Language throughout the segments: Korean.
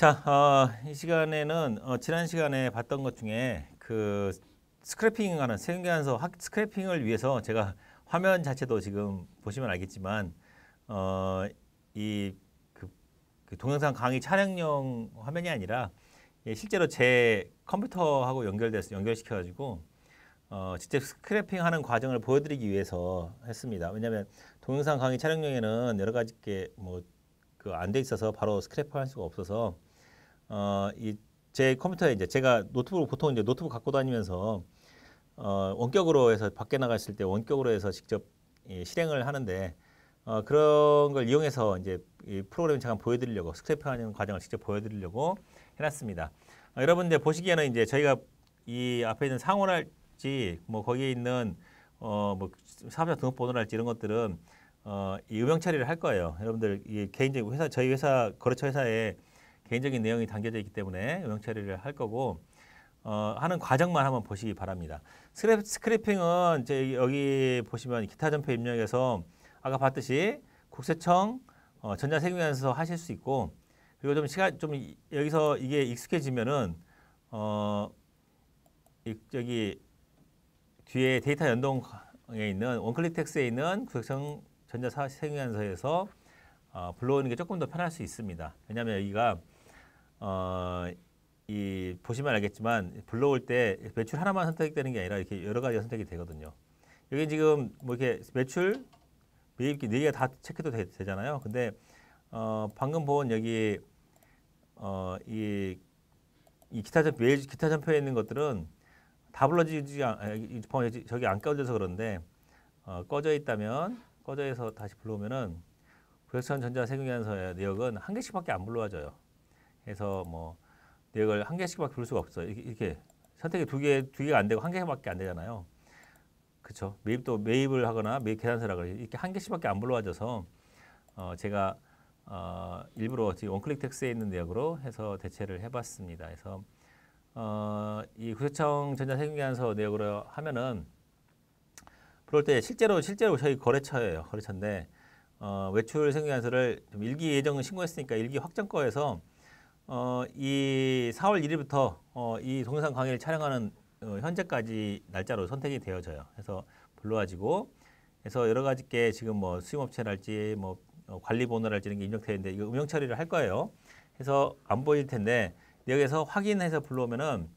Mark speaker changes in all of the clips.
Speaker 1: 자, 이 시간에는 지난 시간에 봤던 것 중에 그 스크래핑하는 생계환서 스크래핑을 위해서 제가 화면 자체도 지금 보시면 알겠지만 이 그 동영상 강의 촬영용 화면이 아니라 실제로 제 컴퓨터하고 연결시켜가지고 직접 스크래핑하는 과정을 보여드리기 위해서 했습니다. 왜냐하면 동영상 강의 촬영용에는 여러 가지 게 뭐 그 안 돼 있어서 바로 스크래핑할 수가 없어서 이 제 컴퓨터에 이제 제가 보통 이제 노트북 갖고 다니면서 원격으로 해서 밖에 나갔을 때 원격으로 해서 직접 실행을 하는데 그런 걸 이용해서 이제 이 프로그램을 잠깐 보여드리려고 스크래핑하는 과정을 직접 보여드리려고 해놨습니다. 여러분들 보시기에는 이제 저희가 이 앞에 있는 상호랄지 뭐 거기에 있는 뭐 사업자 등록번호랄지 이런 것들은 이 음영 처리를 할 거예요. 여러분들 이 개인적인 저희 회사 거래처 회사에 개인적인 내용이 담겨져 있기 때문에 음영 처리를 할 거고 하는 과정만 한번 보시기 바랍니다. 스크래핑은 여기 보시면 기타 전표 입력에서 아까 봤듯이 국세청 전자세금위원서 하실 수 있고, 그리고 좀 여기서 이게 익숙해지면은 여기 뒤에 데이터 연동에 있는 원클릭 텍스트에 있는 국세청 전자세금위원서에서 불러오는 게 조금 더 편할 수 있습니다. 왜냐하면 여기가 이 보시면 알겠지만 불러올 때 매출 하나만 선택되는 게 아니라 이렇게 여러 가지가 선택이 되거든요. 여기 지금 뭐 이렇게 매출, 매입기 4개가 다 체크도 되잖아요. 근데 방금 본 여기 이 기타 전표에 있는 것들은 다 저기 안 꺼져서 그런데 꺼져 있다면 꺼져서 다시 불러오면은 국세청 전자세금위원서의 내역은 한 개씩밖에 안 불러와져요. 그래서 뭐 내역을 한 개씩밖에 부를 수가 없어요. 이렇게 선택이 두 개가 안 되고 한 개밖에 안 되잖아요. 그렇죠? 매입을 하거나 매입 계산서라 그래 이렇게 한 개씩밖에 안 불러와져서 제가 일부러 지금 원클릭 텍스트에 있는 내역으로 해서 대체를 해봤습니다. 그래서 이 국세청 전자세금위원서 내역으로 하면은 그럴 때 실제로 저희 거래처예요. 거래처인데 외출 세금위원서를 좀 일기 예정을 신고했으니까 일기 확정거에서 이 4월 1일부터 이 동영상 강의를 촬영하는 현재까지 날짜로 선택이 되어져요. 그래서 불러가지고 그래서 여러 가지 게 지금 뭐 수임업체랄지 뭐 관리번호랄지 이런 게 입력되어 있는데 이거 음영 처리를 할 거예요. 그래서 안 보일 텐데 여기서 확인해서 불러오면은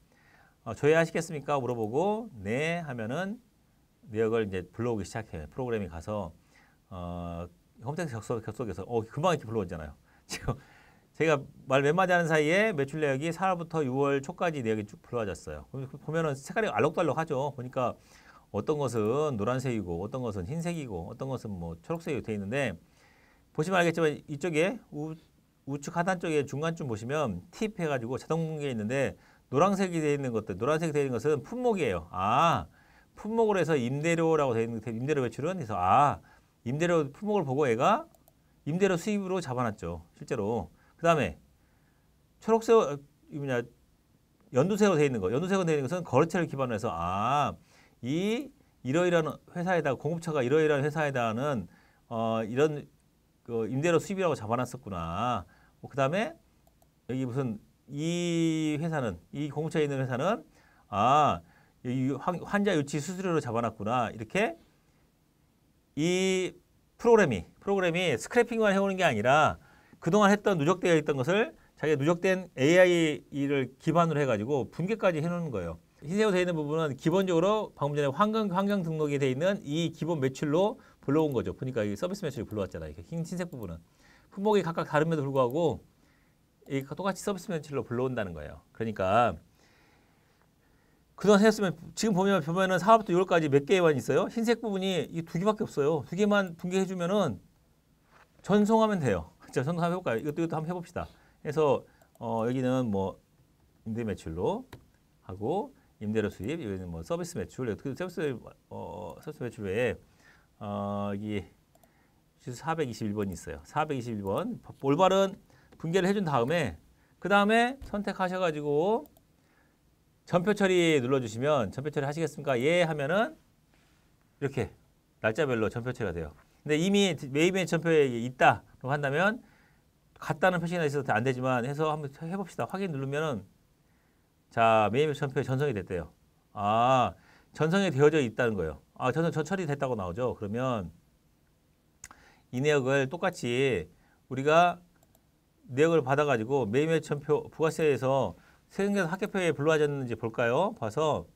Speaker 1: 조회하시겠습니까? 물어보고 네 하면은 내역을 이제 불러오기 시작해요. 프로그램이 가서 홈택스 접속해서 금방 이렇게 불러오잖아요. 지금 제가 말 몇 마디 하는 사이에 매출 내역이 4월부터 6월 초까지 내역이 쭉 불러와졌어요. 보면은 색깔이 알록달록하죠. 보니까 어떤 것은 노란색이고 어떤 것은 흰색이고 어떤 것은 뭐 초록색이 되어 있는데 보시면 알겠지만 이쪽에 우측 하단 쪽에 중간쯤 보시면 팁 해가지고 자동 공개 있는데 노란색이 되어 있는 것은 품목이에요. 품목으로 해서 임대료라고 되어 있는 임대료 매출은 그래서 임대료 품목을 보고 얘가 임대료 수입으로 잡아놨죠. 실제로. 그 다음에 초록색 연두색으로 되어 있는 것은 거래처를 기반으로 해서 이러이러한 회사에다 공급처가 이러이러한 회사에다는 이런 그 임대료 수입이라고 잡아놨었구나. 그 다음에 여기 무슨 이 공급처에 있는 회사는 이 환자 유치 수수료로 잡아놨구나. 이렇게 이 프로그램이 스크래핑만 해오는 게 아니라 그동안 누적되어 있던 것을 자기가 누적된 AI를 기반으로 해가지고 분개까지 해놓는 거예요. 흰색으로 되어 있는 부분은 기본적으로 방금 전에 환경 등록이 되어 있는 이 기본 매출로 불러온 거죠. 보니까 이 서비스 매출이 불러왔잖아요. 흰색 부분은. 품목이 각각 다름에도 불구하고 똑같이 서비스 매출로 불러온다는 거예요. 그러니까 그동안 했으면 지금 보면은 4월부터 6월까지 몇 개만 있어요. 흰색 부분이 이 2개밖에 없어요. 2개만 분개해주면은 전송하면 돼요. 자, 전송 한번 해볼까요? 이것도 한번 해봅시다. 그래서 여기는 뭐 임대 매출로 하고 임대료 수입, 여기는 뭐 서비스 매출, 서비스 매출 외에 여기 421번이 있어요. 421번 올바른 분개를 해준 다음에 그 다음에 선택하셔가지고 전표 처리 눌러주시면 전표 처리 하시겠습니까? 예 하면은 이렇게 날짜별로 전표 처리가 돼요. 근데 이미 매입의 전표에 있다라고 한다면 같다는 표시가 있어서 안 되지만 해서 한번 해봅시다. 확인 누르면은 자 매입 전표에 전송이 됐대요. 아 전송이 되어져 있다는 거예요. 아 저 처리됐다고 나오죠. 그러면 이 내역을 똑같이 우리가 내역을 받아가지고 매입 전표 부가세에서 세금계산 합계표에 불러와졌는지 볼까요? 봐서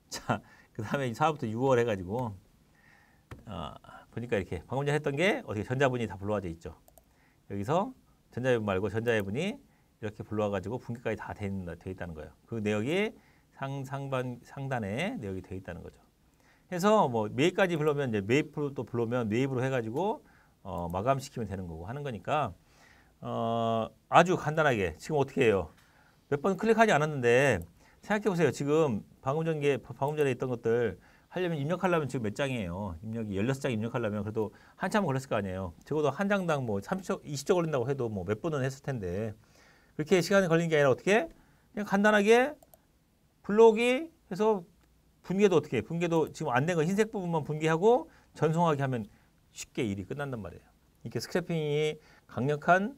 Speaker 1: 자 그 다음에 4월부터 6월 해가지고 보니까 이렇게 방금 전에 했던 게 어떻게 전자분이 다 불러와져 있죠. 여기서 전자예분 말고 전자예분이 이렇게 불러와가지고 분기까지 다 돼 있다는 거예요. 그 내역이 상단에 내역이 돼 있다는 거죠. 해서 뭐 매입까지 불러면 이제 매입으로 또 불러면 매입으로 해가지고 마감시키면 되는 거고 하는 거니까 아주 간단하게 지금 어떻게 해요? 몇 번 클릭하지 않았는데 생각해 보세요. 지금 방금 전에 있던 것들 하려면 입력하려면 지금 몇 장이에요? 입력이 16장 입력하려면 그래도 한참 걸렸을 거 아니에요. 적어도 한 장당 뭐 30초, 20초 걸린다고 해도 뭐 몇 분은 했을 텐데 그렇게 시간이 걸리는 게 아니라 어떻게? 그냥 간단하게 블록이 해서 분계도 어떻게 해? 분계도 지금 안 된 거 흰색 부분만 분계하고 전송하게 하면 쉽게 일이 끝난단 말이에요. 이렇게 스크래핑이 강력한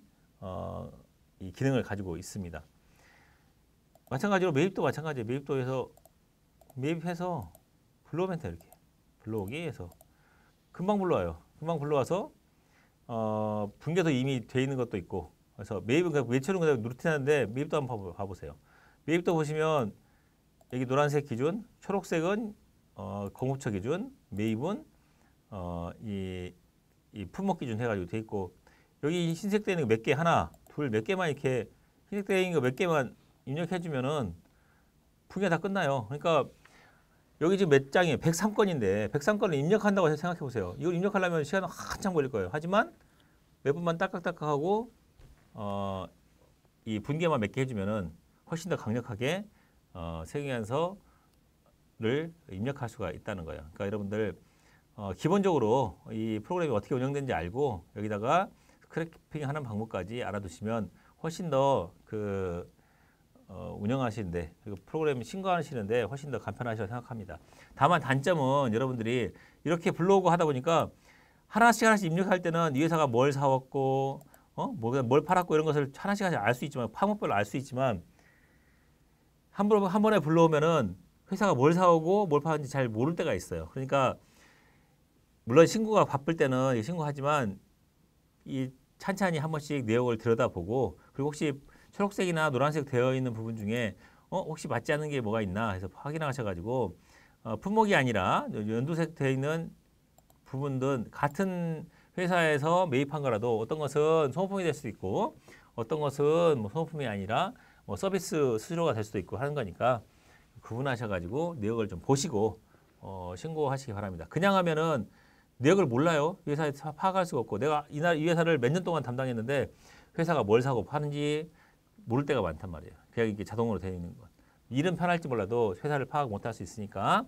Speaker 1: 이 기능을 가지고 있습니다. 마찬가지로 매입도 마찬가지예요. 매입도 해서 매입해서 불러오면 돼요. 이렇게 불러오기 해서 금방 불러와요. 금방 불러와서 분계도 이미 돼 있는 것도 있고 그래서 매입은 그냥 외출은 그냥 루틴한데 매입도 한번 봐보세요. 매입도 보시면 여기 노란색 기준, 초록색은 공급처 기준, 매입은 이 품목 기준 해가지고 돼 있고 여기 흰색 되어 있는 거 몇 개 하나, 둘 몇 개만 이렇게 흰색 되어 있는 거 몇 개만 입력해주면은 분계 다 끝나요. 그러니까 여기 지금 몇 장이에요? 103건인데 103건을 입력한다고 생각해 보세요. 이걸 입력하려면 시간은 한참 걸릴 거예요. 하지만 몇 분만 딸깍딸깍하고 이 분계만 몇 개 해주면은 훨씬 더 강력하게 세금계산서를 입력할 수가 있다는 거예요. 그러니까 여러분들 기본적으로 이 프로그램이 어떻게 운영되는지 알고 여기다가 스크래핑 하는 방법까지 알아두시면 훨씬 더 운영하시는데 그리고 프로그램 신고하시는데 훨씬 더 간편하시다고 생각합니다. 다만 단점은 여러분들이 이렇게 불러오고 하다 보니까 하나씩 입력할 때는 이 회사가 뭘 사왔고 뭘 팔았고 이런 것을 하나씩 알 수 있지만 파목별로 알 수 있지만 한 번에 불러오면은 회사가 뭘 사오고 뭘 파는지 잘 모를 때가 있어요. 그러니까 물론 신고가 바쁠 때는 신고하지만 이 찬찬히 한 번씩 내역을 들여다보고 그리고 혹시 초록색이나 노란색 되어 있는 부분 중에 혹시 맞지 않는 게 뭐가 있나 해서 확인하셔가지고 품목이 아니라 연두색 되어 있는 부분들은 같은 회사에서 매입한 거라도 어떤 것은 소모품이 될 수도 있고 어떤 것은 뭐 소모품이 아니라 뭐 서비스 수수료가 될 수도 있고 하는 거니까 구분하셔가지고 내역을 좀 보시고 신고하시기 바랍니다. 그냥 하면은 내역을 몰라요. 이 회사에서 파악할 수가 없고 내가 이 회사를 몇 년 동안 담당했는데 회사가 뭘 사고 파는지 모를 때가 많단 말이에요. 그냥 이게 자동으로 되어 있는 것. 일은 편할지 몰라도 회사를 파악 못할 수 있으니까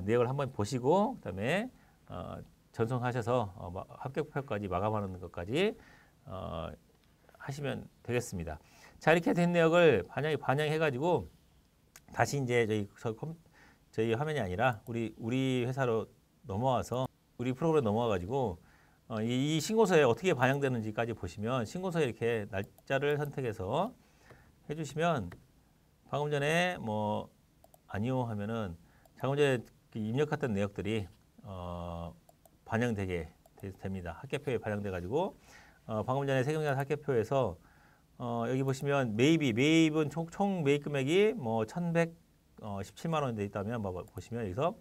Speaker 1: 내역을 한번 보시고 그다음에 전송하셔서 합격표까지 마감하는 것까지 하시면 되겠습니다. 자 이렇게 된 내역을 반영해가지고 다시 이제 저희 화면이 아니라 우리 회사로 넘어와서 우리 프로그램 넘어와가지고 이 신고서에 어떻게 반영되는지까지 보시면 신고서에 이렇게 날짜를 선택해서 해주시면 방금 전에 뭐 아니요 하면은 방금 전에 입력했던 내역들이 반영되게 됩니다. 합계표에 반영돼 가지고 방금 전에 세금계산 합계표에서 여기 보시면 매입은 총 매입 금액이 뭐 1,117만 원이 돼 있다면 보시면 여기서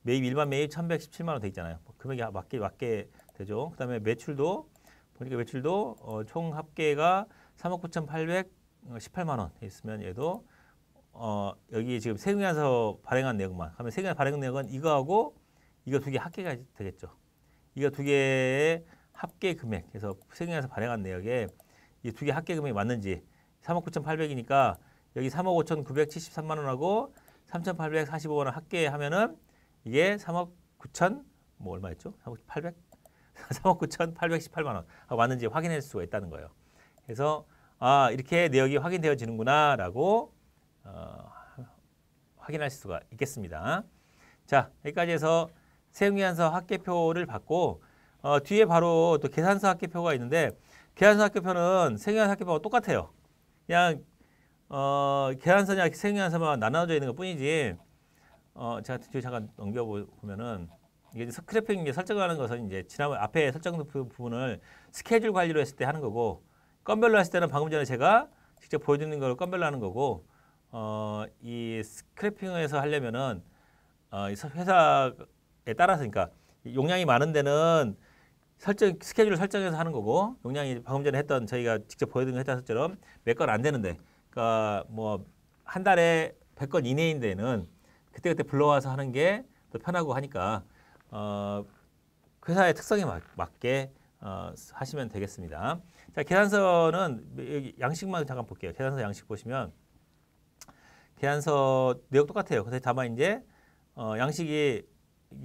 Speaker 1: 매입 일반 매입 1,117만 원 돼 있잖아요. 금액이 맞게 되죠. 그다음에 매출도 보니까 매출도 총 합계가 3억 9,818만 원 있으면 얘도 여기 지금 세금계산서 발행한 내역만 하면 세금계산 발행 내역은 이거하고 이거 두 개 합계가 되겠죠. 이거 두 개의 합계 금액 그래서 세금계산서 발행한 내역에 이 두 개 합계 금액이 맞는지 3억 9,800이니까 여기 3억 5,973만 원하고 3,845원 합계하면은 이게 3억 9천 뭐 얼마였죠? 3억 800? 3억 9,818만 원 맞는지 확인할 수가 있다는 거예요. 그래서 이렇게 내역이 확인되어지는구나라고 확인할 수가 있겠습니다. 자 여기까지 해서 세금계산서 합계표를 받고 뒤에 바로 또 계산서 합계표가 있는데 계산서 학교표는 생계산서 학교표하고 똑같아요. 그냥 계산서냐 생계산서만 나눠져 있는 것 뿐이지. 제가 뒤에 잠깐 넘겨보면은 이게 스크래핑 이제 설정하는 것은 이제 지난번 앞에 설정 부분을 스케줄 관리로 했을 때 하는 거고, 건별로 했을 때는 방금 전에 제가 직접 보여드리는 걸 건별로 하는 거고, 이 스크래핑에서 하려면은 이 회사에 따라서, 그러니까 용량이 많은 데는 스케줄을 설정해서 하는 거고, 용량이 방금 전에 했던 저희가 직접 보여드린 것처럼 몇 건 안 되는데, 그러니까 뭐 한 달에 100건 이내인 데는 그때그때 불러와서 하는 게 더 편하고 하니까 회사의 특성에 맞게 하시면 되겠습니다. 자, 계산서는 여기 양식만 잠깐 볼게요. 계산서 양식 보시면 계산서 내용 똑같아요. 근데 다만 이제 양식이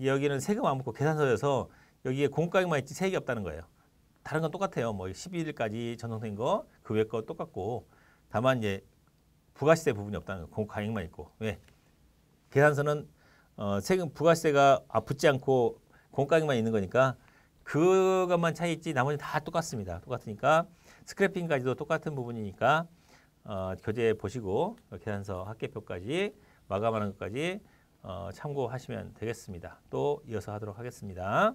Speaker 1: 여기는 세금 안 붙고 계산서여서 여기에 공과금만 있지 세액이 없다는 거예요. 다른 건 똑같아요. 뭐 12일까지 전송된 거, 그 외 거 똑같고, 다만 이제 부가시세 부분이 없다는 거예요. 공과금만 있고. 왜? 계산서는 세금 부가세가 붙지 않고 공과금만 있는 거니까 그것만 차이 있지 나머지 다 똑같습니다. 똑같으니까 스크래핑까지도 똑같은 부분이니까 교재 보시고 계산서 합계표까지 마감하는 것까지 참고하시면 되겠습니다. 또 이어서 하도록 하겠습니다.